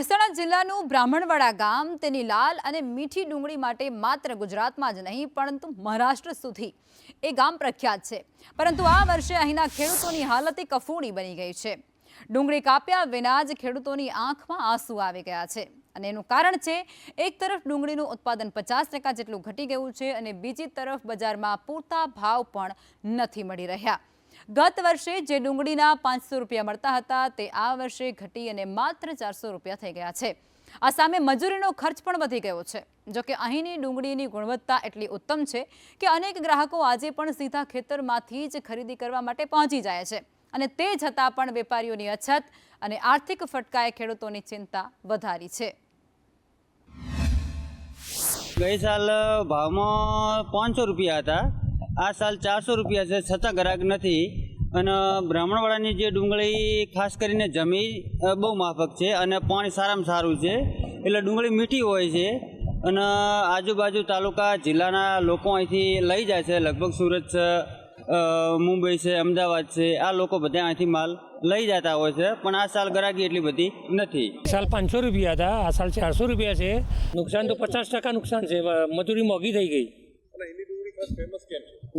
મહેસાણા જિલ્લાનું બ્રાહ્મણવાડા ગામ તેની લાલ અને મીઠી ડુંગળી માટે માત્ર ગુજરાતમાં જ નહીં પરંતુ મહારાષ્ટ્ર સુધી એ ગામ પ્રખ્યાત છે। પરંતુ આ વર્ષે અહીંના ખેડૂતોની હાલત કફોડી બની ગઈ છે। ડુંગળી કાપ્યા વિના જ ખેડૂતોની આંખમાં આંસુ આવી ગયા છે અને એનું કારણ છે એક તરફ ડુંગળીનું ઉત્પાદન 50% જેટલું ઘટી ગયું છે અને બીજી તરફ બજારમાં પૂરતા ભાવ પણ નથી મળી રહ્યા। गत वर्षे जे डूंगळीना 500 રૂપિયા મળતા હતા તે आ वर्षे घटी અને માત્ર 400 રૂપિયા થઈ ગયા છે। આ સામે મજૂરીનો ખર્ચ પણ વધી ગયો છે। જો કે અહીંની ડુંગળીની ગુણવત્તા એટલી ઉત્તમ છે કે અનેક ગ્રાહકો આજે પણ સીધા ખેતરમાંથી જ ખરીદી કરવા માટે પહોંચી જાય છે અને તે છતાં પણ વેપારીઓની અછત અને આર્થિક ફટકાએ ખેડૂતોની ચિંતા વધારી છે। गई साल भाव में 500 रुपया था, आ साल 400 रुपया से छता ग्राहक नहीं। અને બ્રાહ્મણવાડાની જે ડુંગળી ખાસ કરીને જમી બહુ માફક છે અને પાણી સારામાં સારું છે એટલે ડુંગળી મીઠી હોય છે અને આજુબાજુ તાલુકા જિલ્લાના લોકો અહીંથી લઈ જાય છે। લગભગ સુરત છે, મુંબઈ છે, અમદાવાદ છે, આ લોકો બધા અહીંથી માલ લઈ જતા હોય છે પણ આ સાલ ગ્રાહકી એટલી બધી નથી। साल 500 रुपया था, आ साल 400 रुपया से नुकसान तो 50% नुकसान है। मजूरी मोंघी थी गई।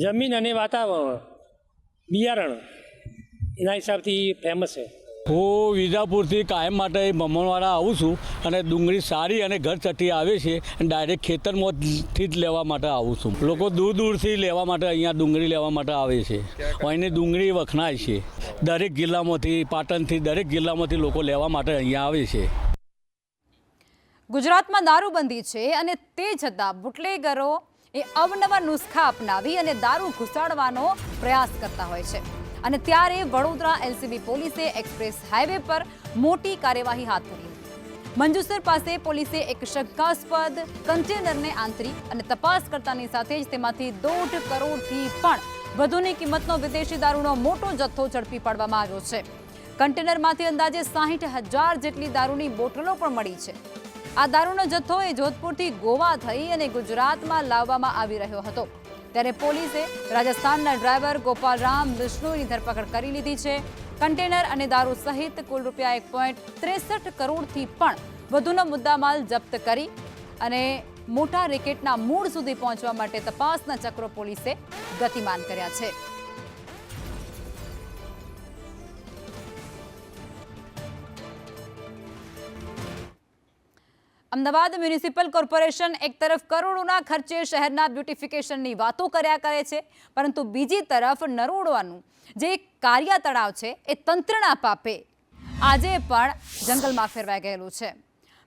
जमीन અને વાતાવરણ બિયારણ એના હિસાબથી ફેમસ છે। હું વિજાપુરથી કાયમ માટે બ્રાહ્મણવાડા આવું છું અને ડુંગળી સારી અને ઘર ચટી આવે છે અને ડાયરેક્ટ ખેતરમાંથી જ લેવા માટે આવું છું। લોકો દૂર દૂરથી લેવા માટે અહીંયા ડુંગળી લેવા માટે આવે છે। અહીંની ડુંગળી વખણાય છે, દરેક જિલ્લામાંથી, પાટણથી દરેક જિલ્લામાંથી લોકો લેવા માટે અહીંયા આવે છે। ગુજરાતમાં દારૂબંધી છે અને તે છતાં બુટલેગરો એ અવનવા નુસ્ખા અપનાવી અને દારૂ ઘુસાડવાનો પ્રયાસ કરતા હોય છે અને ત્યારે વડોદરા એલસીબી પોલીસે એક્સપ્રેસ હાઈવે પર મોટી કાર્યવાહી હાથ ધરી। મંજુસર પાસે પોલીસે એક શંકાસ્પદ કન્ટેનરને આંતરી અને તપાસ કરતાની સાથે જ તેમાંથી 1.5 કરોડથી પણ વધુની કિંમતનો વિદેશી દારૂનો મોટો જથ્થો ઝડપી પાડવામાં આવ્યો છે। કન્ટેનરમાંથી અંદાજે 60,000 જેટલી દારૂની બોટલો પણ મળી છે। આ દારૂનો જથ્થો એ જોધપુરથી ગોવા થઈ અને ગુજરાતમાં લાવવામાં આવી રહ્યો હતો ત્યારે પોલીસે રાજસ્થાનના ડ્રાઈવર ગોપાલરામ વિષ્ણુની ધરપકડ કરી લીધી છે। કન્ટેનર અને દારૂ સહિત કુલ રૂપિયા 1.63 કરોડથી પણ વધુનો મુદ્દામાલ જપ્ત કરી અને મોટા રેકેટના મૂળ સુધી પહોંચવા માટે તપાસના ચક્રો પોલીસે ગતિમાન કર્યા છે। અમદાવાદ મ્યુનિસિપલ કોર્પોરેશન એક તરફ કરોડોના ખર્ચે શહેરના બ્યુટિફિકેશનની વાતો કર્યા કરે છે પરંતુ બીજી તરફ નરોડવાનું જે કારિયા તળાવ છે એ તંત્રના પાપે આજે પણ જંગલમાં ફેરવાઈ ગયેલું છે।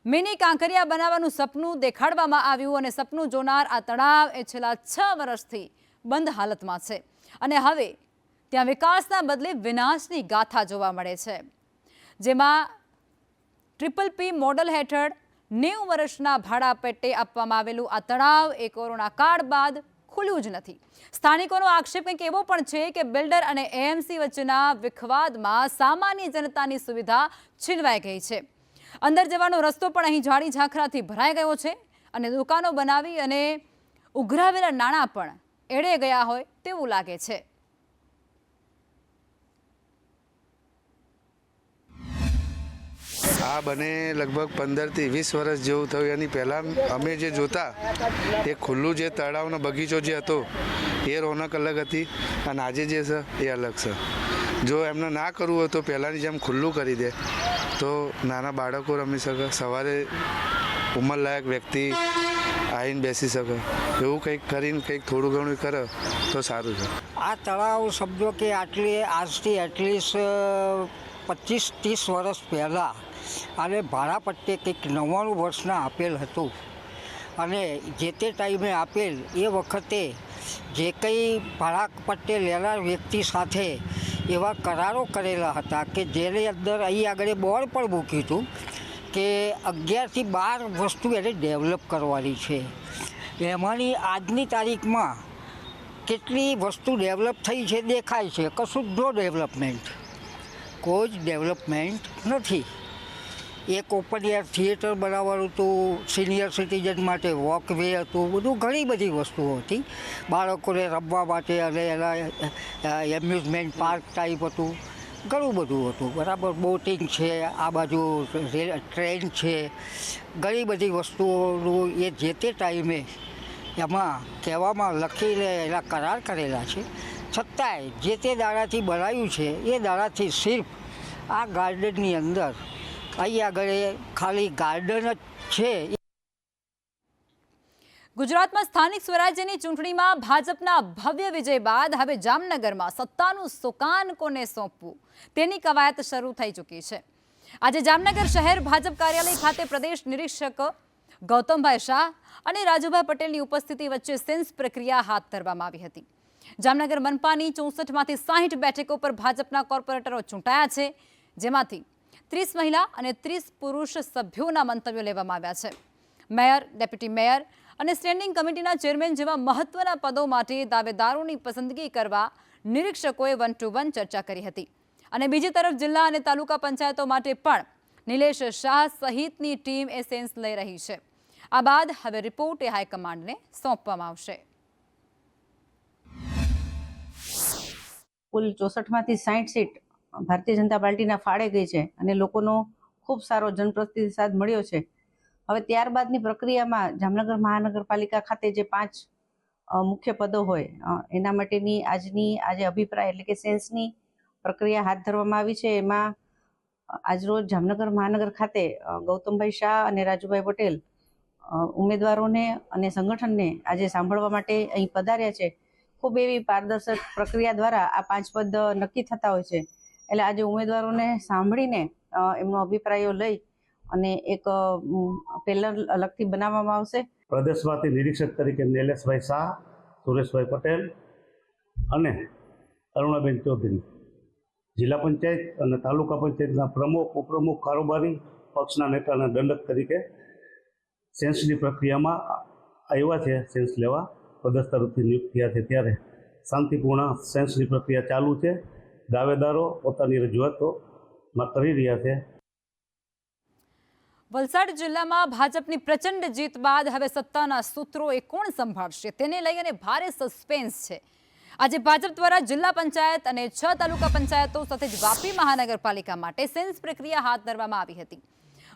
મિની કાંકરિયા બનાવવાનું સપનું દેખાડવામાં આવ્યું અને સપનું જોનાર આ તળાવ એ છેલ્લા 6 વર્ષથી બંધ હાલતમાં છે અને હવે ત્યાં વિકાસના બદલે વિનાશની ગાથા જોવા મળે છે જેમાં PPP મોડલ હેઠળ 90 વર્ષના ભાડા પેટે આપવામાં આવેલું આ તળાવ એ કોરોના કાળ બાદ ખુલ્યું જ નથી। સ્થાનિકોનો આક્ષેપ કંઈક એવો પણ છે કે બિલ્ડર અને એએમસી વચ્ચેના વિખવાદમાં સામાન્ય જનતાની સુવિધા છીનવાઈ ગઈ છે। અંદર જવાનો રસ્તો પણ અહીં ઝાડી ઝાંખરાથી ભરાઈ ગયો છે અને દુકાનો બનાવી અને ઉઘરાવેલા નાણાં પણ એળે ગયા હોય તેવું લાગે છે। આ બને લગભગ 15 થી 20 વર્ષ જેવું થયું। એની પહેલાં અમે જે જોતા એ ખુલ્લું જે તળાવનો બગીચો જે હતો એ રોનક અલગ હતી અને આજે જે છે એ અલગ છે। જો એમને ના કરવું હોય તો પહેલાંની જેમ ખુલ્લું કરી દે તો નાના બાળકો રમી શકે, સવારે ઉંમરલાયક વ્યક્તિ આવીને બેસી શકે, એવું કંઈક કરીને કંઈક થોડું ઘણું કરે તો સારું છે। આ તળાવ સમજો કે આજથી એટલીસ્ટ 25-30 વર્ષ પહેલાં અને ભાડાપટ્ટે કંઈક 99 વર્ષના આપેલ હતું અને જે તે ટાઈમે આપેલ એ વખતે જે કંઈ ભાડાપટ્ટે લેનાર વ્યક્તિ સાથે એવા કરારો કરેલા હતા કે જેની અંદર અહીં આગળ બોર્ડ પણ મૂક્યું હતું કે 11 થી 12 વસ્તુ એને ડેવલપ કરવાની છે। એમાંની આજની તારીખમાં કેટલી વસ્તુ ડેવલપ થઈ છે દેખાય છે, કશું જ ડેવલપમેન્ટ, કોઈ જ ડેવલપમેન્ટ નથી। એક ઓપન એર થિયેટર બનાવવાનું હતું, સિનિયર સિટીઝન માટે વોકવે હતું, બધું ઘણી બધી વસ્તુઓ હતી, બાળકોને રમવા માટે અને એના એમ્યુઝમેન્ટ પાર્ક ટાઈપ હતું। ઘણું બધું હતું બરાબર. બોટિંગ છે, આ બાજુ ટ્રેન છે, ઘણી બધી વસ્તુઓનું એ જે તે ટાઈમે એમાં કહેવામાં લખીને એના કરાર કરેલા છે. છતાંય જે તે દાડાથી બનાવ્યું છે એ દાડાથી સિર્ફ આ ગાર્ડનની અંદર અહીં આગળ ખાલી ગાર્ડન જ છે. ગુજરાતમાં સ્થાનિક સ્વરાજ્યની ચૂંટણીમાં ભાજપના ભવ્ય વિજય બાદ હવે જામનગરમાં સત્તાનું સુકાન કોને સોંપવું તેની કવાયત શરૂ થઈ ચૂકી છે. આજે જામનગર શહેર ભાજપ કાર્યાલય ખાતે પ્રદેશ નિરીક્ષક ગૌતમભાઈ શાહ અને રાજુભાઈ પટેલની ઉપસ્થિતિ વચ્ચે સેન્સ પ્રક્રિયા હાથ ધરવામાં આવી હતી. જામનગર મનપાની 64માંથી 60 બેઠકો પર ભાજપના કોર્પોરેટરો ચૂંટાયા છે, જેમાંથી 30 મહિલા અને 30 પુરુષ સભ્યોના મંતવ્યો લેવામાં આવ્યા છે. મેયર, ડેપ્યુટી મેયર અને સ્ટેન્ડિંગ કમિટીના ચેરમેન જેવા મહત્વના પદો માટે દાવેદારોની પસંદગી કરવા નિરીક્ષકોએ 1 to 1 ચર્ચા કરી હતી. અને બીજી તરફ જિલ્લા અને તાલુકા પંચાયતો માટે પણ નિલેશ શાહ સહિતની ટીમ એ સેન્સ લઈ રહી છે. આ બાદ હવે રિપોર્ટ એ હાઈકમાન્ડને સોંપવામાં આવશે. કુલ 64માંથી 60 સીટ ભારતીય જનતા પાર્ટીના ફાળે ગઈ છે અને લોકોનો ખૂબ સારો જનપ્રતિસાદ મળ્યો છે. હવે ત્યારબાદની પ્રક્રિયામાં જામનગર મહાનગરપાલિકા ખાતે જે 5 મુખ્ય પદો હોય એના માટેની આજે અભિપ્રાય એટલે કે સેન્સની પ્રક્રિયા હાથ ધરવામાં આવી છે. એમાં આજરોજ જામનગર મહાનગર ખાતે ગૌતમભાઈ શાહ અને રાજુભાઈ પટેલ ઉમેદવારોને અને સંગઠનને આજે સાંભળવા માટે અહીં પધાર્યા છે. ખૂબ એવી પારદર્શક પ્રક્રિયા દ્વારા આ 5 પદ નક્કી થતા હોય છે. એટલે આજે ઉમેદવારોને સાંભળીને એમનો અભિપ્રાયો લઈ અને એક પેનલ અલગથી બનાવવામાં આવશે. પ્રદેશમાંથી નિરીક્ષક તરીકે નિલેશભાઈ શાહ, સુરેશભાઈ પટેલ અને અરુણાબેન ચૌધરી, જિલ્લા પંચાયત અને તાલુકા પંચાયતના પ્રમુખ, ઉપપ્રમુખ, કારોબારી પક્ષના નેતાના દંડક તરીકે સેન્સની પ્રક્રિયામાં આવ્યા છે. સેન્સ લેવા પ્રદેશ તરફથી નિયુક્ત થયા છે. ત્યારે શાંતિપૂર્ણ સેન્સની પ્રક્રિયા ચાલુ છે. દાવેદારો પોતાની રજૂઆતોમાં કરી રહ્યા છે. વલસાડ જિલ્લામાં ભાજપની પ્રચંડ જીત બાદ હવે સત્તાના સૂત્રો એ કોણ સંભાળશે તેને લઈ અને ભારે સસ્પેન્સ છે. આજે ભાજપ દ્વારા જિલ્લા પંચાયત અને 6 તાલુકા પંચાયતો સાથે જ વાપી મહાનગરપાલિકા માટે સેન્સ પ્રક્રિયા હાથ ધરવામાં આવી હતી.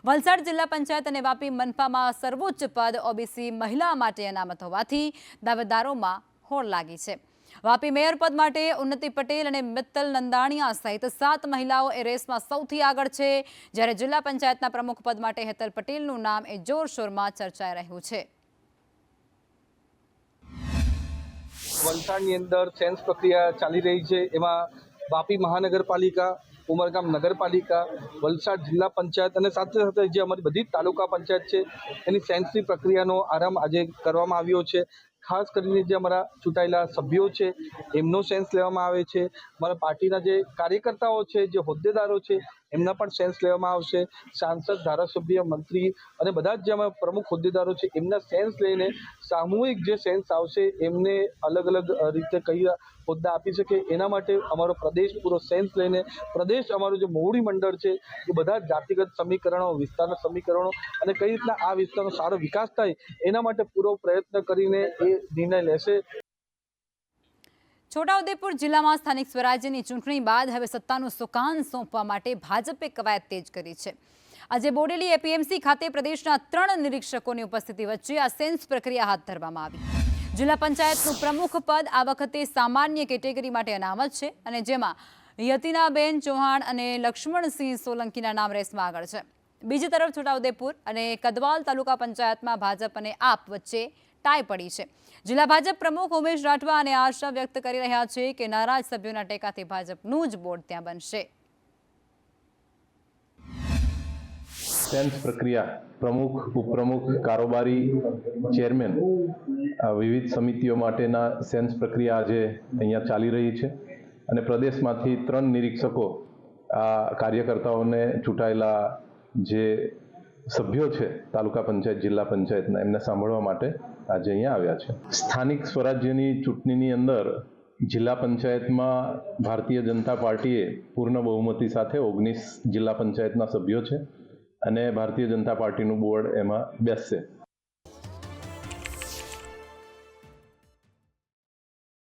વલસાડ જિલ્લા પંચાયત અને વાપી મનપામાં સર્વોચ્ચ પદ ઓબીસી મહિલા માટે અનામત હોવાથી દાવેદારોમાં હોડ લાગી છે. વાપી મેયર પદ માટે ઉન્નતિ પટેલ અને મિત્તલ નંદાણીયા સહિત 7 મહિલાઓ એ રેસમાં સૌથી આગળ છે, જ્યારે જિલ્લા પંચાયતના પ્રમુખ પદ માટે હેતલ પટેલનું નામ એ જોરશોરમાં ચર્ચાઈ રહ્યું છે. વલસાડની અંદર સેન્સ પ્રક્રિયા ચાલી રહી છે. એમાં વાપી મહાનગરપાલિકા, ઉમરગામ નગરપાલિકા, વલસાડ જિલ્લા પંચાયત અને સાથે સાથે જે અમારી બધી તાલુકા પંચાયત છે એની સેન્સની પ્રક્રિયાનો આરંભ આજે કરવામાં આવ્યો છે. ખાસ કરીને જે અમારા ચૂંટાયેલા સભ્યો છે એમનો સેન્સ લેવામાં આવે છે. અમારા પાર્ટીના જે કાર્યકર્તાઓ છે, જે હોદ્દેદારો છે એમના પણ સેન્સ લેવામાં આવશે. સાંસદ, ધારાસભ્ય, મંત્રી અને બધા જ જે અમારા પ્રમુખ હોદ્દેદારો છે એમના સેન્સ લઈને સામૂહિક જે સેન્સ આવશે એમને અલગ અલગ રીતે કઈ હોદ્દા આપી શકે એના માટે અમારો પ્રદેશ પૂરો સેન્સ લઈને પ્રદેશ અમારું જે મોવડી મંડળ છે એ બધા જાતિગત સમીકરણો, વિસ્તારના સમીકરણો અને કઈ રીતના આ વિસ્તારનો સારો વિકાસ થાય એના માટે પૂરો પ્રયત્ન કરીને એ નિર્ણય લેશે. છોટાઉદેપુર જિલ્લામાં સ્થાનિક સ્વરાજ્યની ચૂંટણી બાદ હવે સત્તાનું સુકાન સોંપવા માટે ભાજપે કવાયત તેજ કરી છે. આજે બોડેલી એપીએમસી ખાતે પ્રદેશના 3 નિરીક્ષકોની ઉપસ્થિતિ વચ્ચે આ સેન્સ પ્રક્રિયા હાથ ધરવામાં આવી. જિલ્લા પંચાયતનું પ્રમુખ પદ આ વખતે સામાન્ય કેટેગરી માટે અનામત છે અને જેમાં યતિનાબેન ચૌહાણ અને લક્ષ્મણસિંહ સોલંકીના નામ રેસમાં આગળ છે. બીજી તરફ છોટાઉદેપુર અને કદવાલ તાલુકા પંચાયતમાં ભાજપ અને આપ વચ્ચે ટાઈ પડી છે. જિલ્લા ભાજપ પ્રમુખ ઉમેશ રાઠવા અને આશા વ્યક્ત કરી રહ્યા છે કે નારાજ સભ્યોના ટેકાથી ભાજપનું જ બોર્ડ ત્યાં બનશે. સેન્સ પ્રક્રિયા પ્રમુખ, ઉપપ્રમુખ, કારોબારી, ચેરમેન વિવિધ સમિતિઓ માટેના સેન્સ પ્રક્રિયા આજે અહીંયા ચાલી રહી છે અને પ્રદેશમાંથી 3 નિરીક્ષકો આ કાર્યકર્તાઓને ચૂંટાયેલા જે સભ્યો છે તાલુકા પંચાયત, જિલ્લા પંચાયતના એમને સાંભળવા માટે આજે અહીંયા આવ્યા છે. સ્થાનિક સ્વરાજ્યની ચૂંટણીની અંદર જિલ્લા પંચાયતમાં ભારતીય જનતા પાર્ટીએ પૂર્ણ બહુમતી સાથે 19 જિલ્લા પંચાયતના સભ્યો છે અને ભારતીય જનતા પાર્ટીનું બોર્ડ એમાં બેસશે.